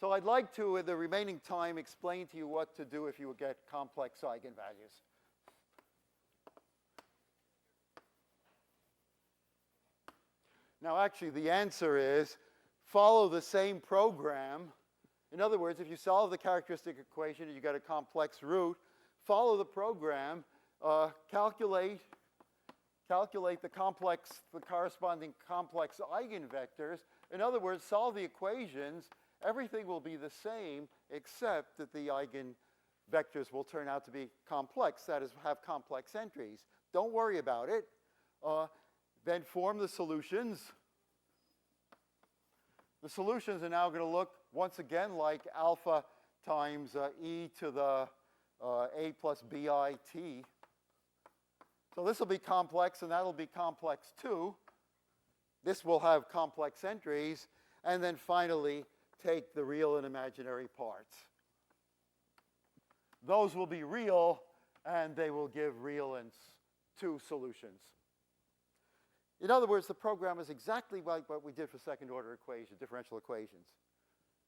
So I'd like to, in the remaining time, explain to you what to do if you would get complex eigenvalues. Now, actually, the answer is follow the same program. In other words, if you solve the characteristic equation and you get a complex root, follow the program, calculate the corresponding complex eigenvectors. In other words, solve the equations. Everything will be the same except that the eigenvectors will turn out to be complex, that is, have complex entries. Don't worry about it. Then form the solutions. The solutions are now going to look, once again, like alpha times e to the a plus bi t. So this will be complex, and that'll be complex too. This will have complex entries. And then finally, take the real and imaginary parts. Those will be real, and they will give real and two solutions. In other words, the program is exactly like what we did for second-order differential equations.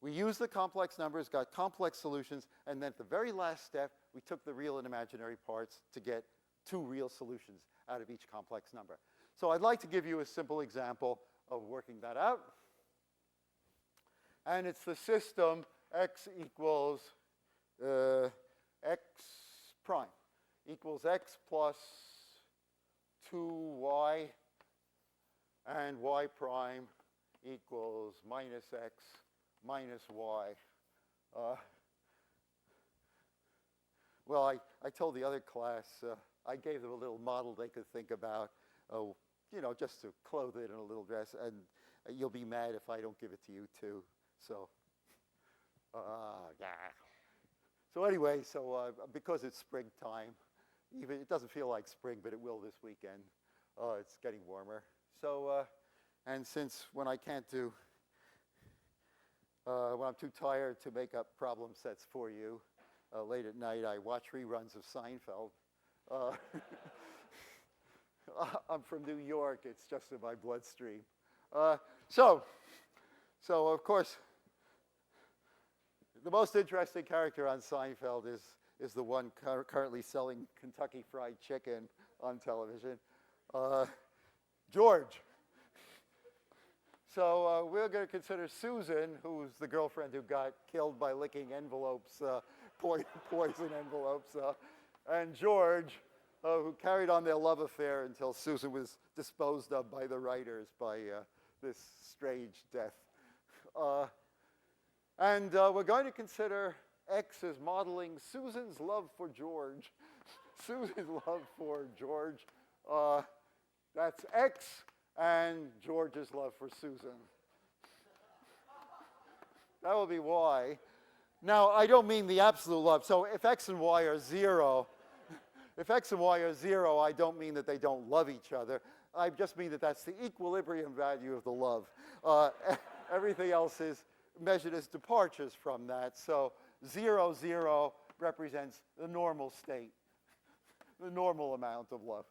We used the complex numbers, got complex solutions, and then at the very last step, we took the real and imaginary parts to get two real solutions out of each complex number. So I'd like to give you a simple example of working that out. And it's the system x equals x prime equals x plus 2y and y prime equals minus x minus y. Well, I told the other class, I gave them a little model they could think about, just to clothe it in a little dress. And you'll be mad if I don't give it to you, too. So, yeah. So anyway, because it's springtime, even it doesn't feel like spring, but it will this weekend. It's getting warmer. So, and since when I can't do, when I'm too tired to make up problem sets for you, late at night I watch reruns of Seinfeld. I'm from New York. It's just in my bloodstream. So of course, the most interesting character on Seinfeld is the one currently selling Kentucky Fried Chicken on television, George. So we're going to consider Susan, who's the girlfriend who got killed by licking envelopes, poison envelopes, and George, who carried on their love affair until Susan was disposed of by the writers by this strange death. And we're going to consider X as modeling Susan's love for George. Susan's love for George. That's X and George's love for Susan. That will be Y. Now, I don't mean the absolute love. So if X and Y are 0, I don't mean that they don't love each other. I just mean that that's the equilibrium value of the love. Everything else is measured as departures from that. So 0, 0 represents the normal state, the normal amount of love.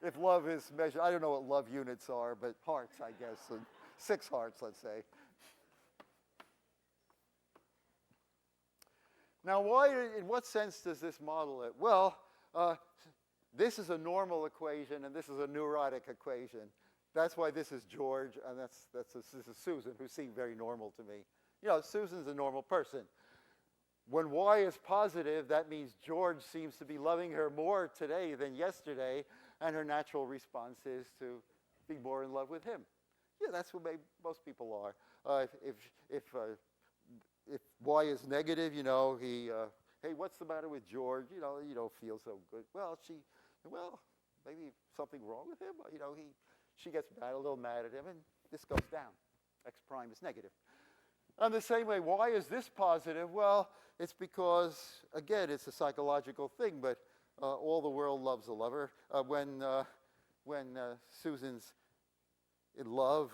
If love is measured, I don't know what love units are, but hearts, I guess, and 6 hearts, let's say. Now, in what sense does this model it? Well, this is a normal equation, and this is a neurotic equation. That's why this is George, and this is Susan, who seemed very normal to me. Susan's a normal person. When Y is positive, that means George seems to be loving her more today than yesterday, and her natural response is to be more in love with him. Yeah, that's what most people are. If Y is negative, hey, what's the matter with George? You don't feel so good. Well, maybe something wrong with him. She gets a little mad at him, and this goes down. X prime is negative. And the same way, why is this positive? Well, it's because, again, it's a psychological thing, but all the world loves a lover. When Susan's in love,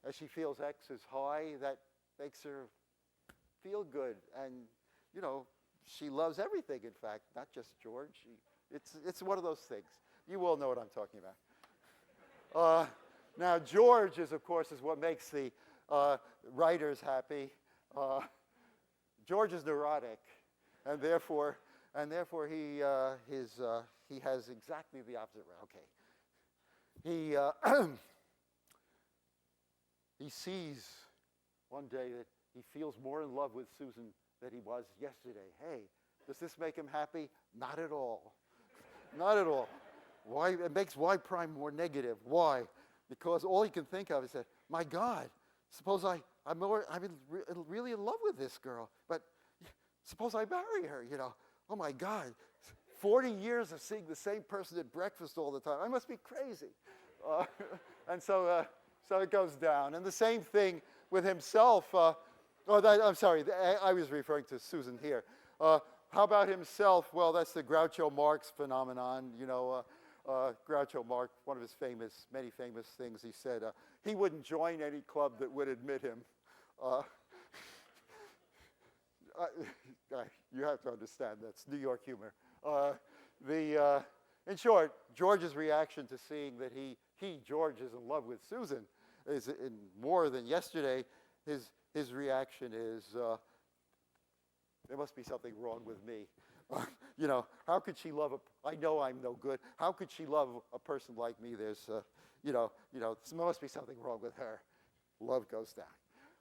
as she feels X is high, that makes her feel good. And, she loves everything, in fact, not just George. It's one of those things. You all know what I'm talking about. Now, George is, of course, is what makes the writers happy. George is neurotic, and therefore he has exactly the opposite. Okay, he sees one day that he feels more in love with Susan than he was yesterday. Hey, does this make him happy? Not at all. Not at all. Why? It makes y prime more negative. Why? Because all he can think of is that, my God, suppose I'm really in love with this girl, but suppose I marry her, you know. Oh, my God, 40 years of seeing the same person at breakfast all the time. I must be crazy. And so it goes down. And the same thing with himself. I'm sorry, I was referring to Susan here. How about himself? Well, that's the Groucho Marx phenomenon, you know. Groucho Marx, one of his many famous things, he said, he wouldn't join any club that would admit him. You have to understand, that's New York humor. In short, George's reaction to seeing that George, is in love with Susan is more than yesterday. His reaction is, there must be something wrong with me. You know, how could she love I know I'm no good. How could she love a person like me? There's, there must be something wrong with her. Love goes down.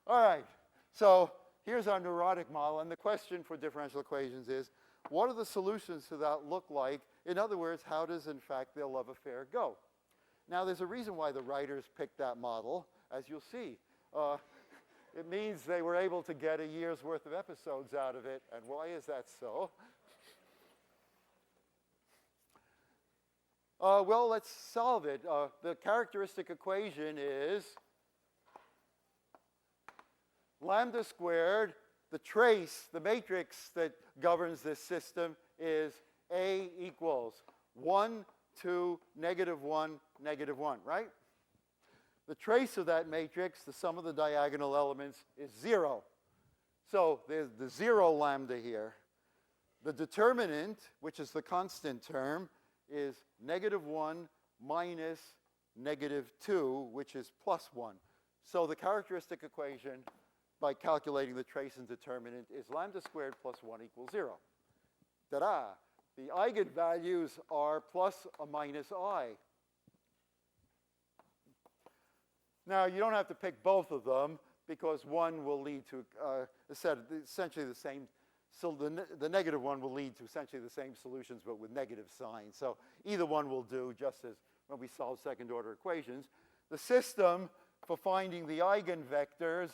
All right, so here's our neurotic model, and the question for differential equations is, what do the solutions to that look like? In other words, how does, in fact, their love affair go? Now, there's a reason why the writers picked that model, as you'll see. It means they were able to get a year's worth of episodes out of it, and why is that so? Well, let's solve it. The characteristic equation is lambda squared. The trace, the matrix that governs this system is A equals 1, 2, -1, -1, right? The trace of that matrix, the sum of the diagonal elements, is 0. So there's the 0 lambda here. The determinant, which is the constant term, is -1 minus -2, which is +1. So the characteristic equation, by calculating the trace and determinant, is lambda squared plus 1 equals 0. Ta-da! The eigenvalues are plus or minus I. Now, you don't have to pick both of them, because one will lead to essentially the same. So the negative one will lead to essentially the same solutions, but with negative signs. So either one will do, just as when we solve second-order equations. The system for finding the eigenvectors,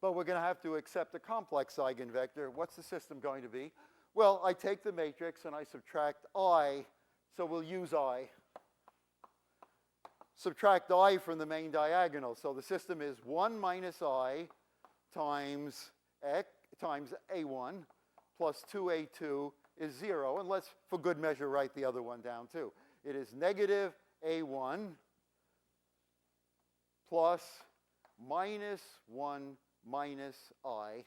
but we're going to have to accept a complex eigenvector. What's the system going to be? Well, I take the matrix and I subtract I, so we'll use I. Subtract I from the main diagonal. So the system is 1 minus I times A1 plus 2A2 is 0. And let's, for good measure, write the other one down too. It is negative A1 plus minus 1 minus I.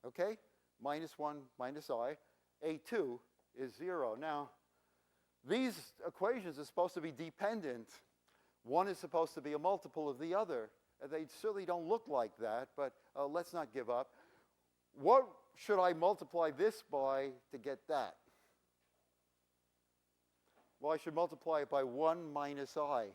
Okay? Minus 1 minus I. A2 is 0. Now, these equations are supposed to be dependent. One is supposed to be a multiple of the other. They certainly don't look like that, but let's not give up. What should I multiply this by to get that? Well, I should multiply it by 1 minus I.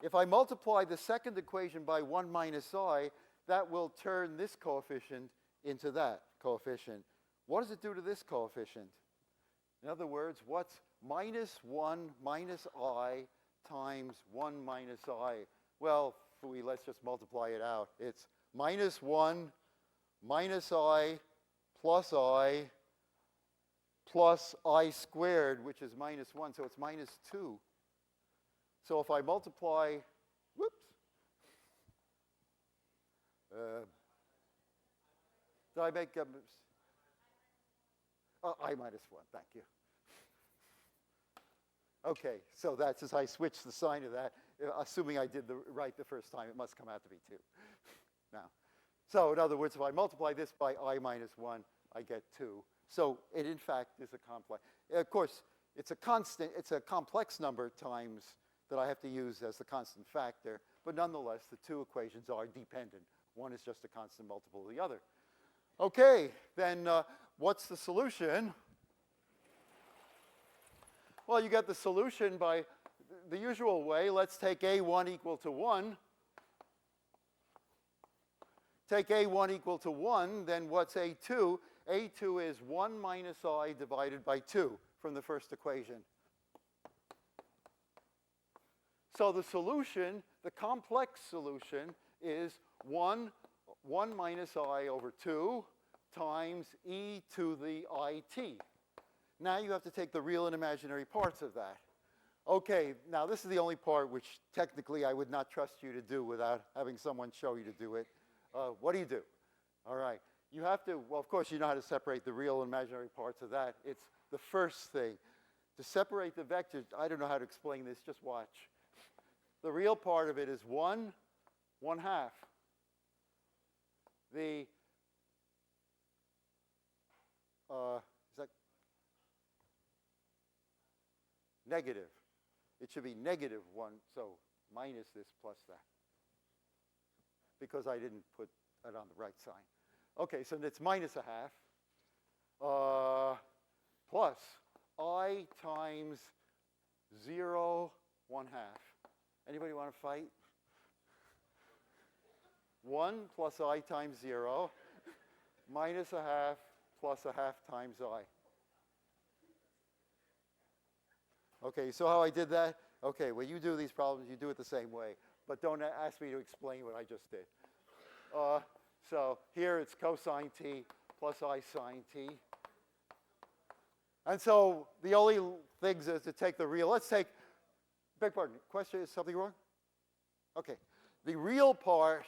If I multiply the second equation by 1 minus I, that will turn this coefficient into that coefficient. What does it do to this coefficient? In other words, what's minus 1 minus I times 1 minus I? Well, let's just multiply it out. It's minus 1 minus I plus I squared, which is minus 1, so it's minus 2. So if I multiply, did I make I minus 1, thank you. Okay, so that's as I switch the sign of that. Assuming I did right the first time, it must come out to be 2. Now, so in other words, if I multiply this by I minus 1, I get 2. So it, in fact, is a complex. Of course, it's a constant, it's a complex number times that I have to use as the constant factor, but nonetheless, the two equations are dependent. One is just a constant multiple of the other. Okay, then what's the solution? Well, you get the solution by the usual way. Let's take A1 equal to 1. Take A1 equal to 1, then what's A2? A2 is 1 minus I divided by 2 from the first equation. So the solution, the complex solution, is 1 minus I over 2 times e to the it. Now you have to take the real and imaginary parts of that. Okay, now this is the only part which technically I would not trust you to do without having someone show you to do it. What do? All right. You have to, well, of course, you know how to separate the real and imaginary parts of that. It's the first thing. To separate the vectors, I don't know how to explain this, just watch. The real part of it is 1 half. The, is that negative? It should be negative 1, so minus this plus that, because I didn't put it on the right sign. Okay, so it's minus a half plus I times 0, 1 half. Anybody want to fight? 1 plus I times 0 minus a half plus a half times I. Okay, so how I did that? Okay, when you do these problems, you do it the same way. But don't ask me to explain what I just did. So here it's cosine t plus I sine t. And so the only things is to take the real. Let's take, beg pardon, question, is something wrong? Okay, the real part.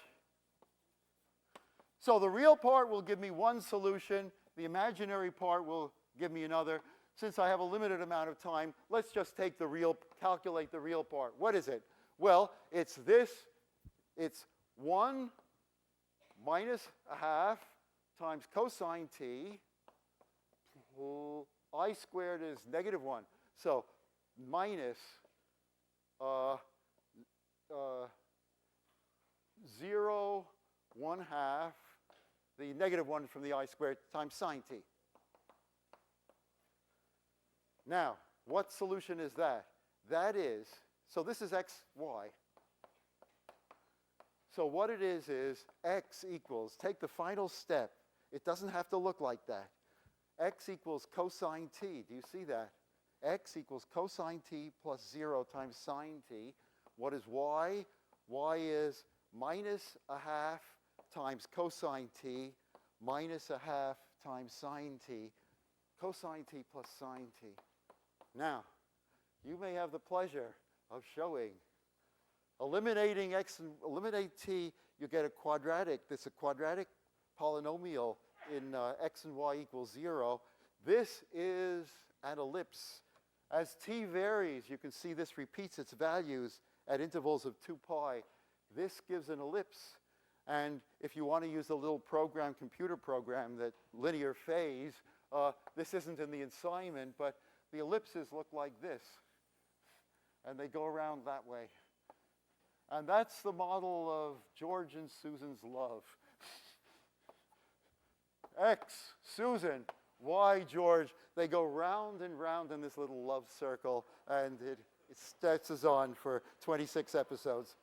So the real part will give me one solution. The imaginary part will give me another. Since I have a limited amount of time, let's just take the real, calculate the real part. What is it? Well, it's this. It's 1 minus a half times cosine t. I squared is negative 1. So minus 0, 1 half, the negative 1 from the I squared times sine t. Now, what solution is that? That is, so this is x, y. So what it is x equals, take the final step. It doesn't have to look like that. X equals cosine t. Do you see that? X equals cosine t plus 0 times sine t. What is y? Y is minus a half times cosine t minus a half times sine t. Cosine t plus sine t. Now, you may have the pleasure of showing eliminating x and eliminate t, you get a quadratic. This is a quadratic polynomial in x and y equals 0. This is an ellipse. As t varies, you can see this repeats its values at intervals of 2 pi. This gives an ellipse. And if you want to use a little program, computer program, that linear phase, this isn't in the assignment, but the ellipses look like this. And they go around that way. And that's the model of George and Susan's love. X, Susan. Y, George. They go round and round in this little love circle, and it stretches on for 26 episodes.